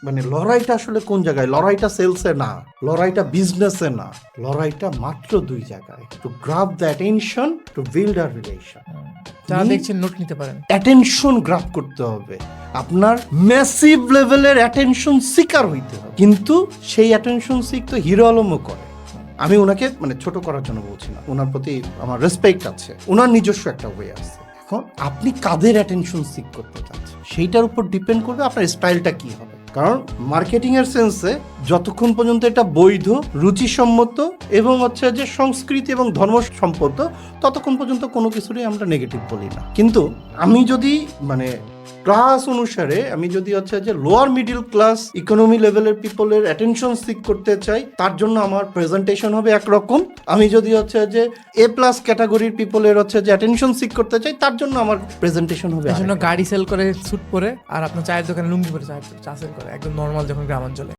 মানে লড়াইটা আসলে কোন জায়গায়? লড়াইটা সেলসে না, লড়াইটা বিজনেসে না, লড়াইটা মাত্র 2 জায়গায়, to grab the attention, to build a relation. যারা দেখছেন নোট নিতে পারেন। অ্যাটেনশন গ্রাব করতে হবে, আপনার ম্যাসিভ লেভেলের অ্যাটেনশন সিকার হইতে হবে। কিন্তু সেই অ্যাটেনশন সিক তো হিরো আলমও করে। আমি ওনাকে মানে ছোট করার জন্য বলছি না, ওনার প্রতি আমার রেসপেক্ট আছে, ওনার নিজস্ব একটা ওয়ে আছে। এখন আপনি কাদের অ্যাটেনশন সিক করতে চাচ্ছেন সেইটার উপর ডিপেন্ড করবে আপনার স্টাইলটা কি হবে। কারণ মার্কেটিং এর সেন্সে যতক্ষণ পর্যন্ত এটা বৈধ, রুচিসম্মত এবং হচ্ছে যে সংস্কৃতি এবং ধর্ম সম্পদ, ততক্ষণ পর্যন্ত কোনো কিছুরই আমরা নেগেটিভ বলি না। কিন্তু আমি যদি মানে ক্লাস অনুসারে আমি যদি হচ্ছে যে লোয়ার মিডল ক্লাস ইকোনমি লেভেলের পিপলের অ্যাটেনশন সিক করতে চাই, তার জন্য আমার প্রেজেন্টেশন হবে একরকম। আমি যদি হচ্ছে যে এ প্লাস ক্যাটাগরির পিপলের হচ্ছে যে অ্যাটেনশন সিক করতে চাই, তার জন্য আমার প্রেজেন্টেশন হবে এই জন্য গাড়ি সেল করে স্যুট পরে, আর আপনার চায়ের দোকানে লুঙ্গি পরে চা সেল করে, একদম নর্মাল যখন গ্রামাঞ্চলে।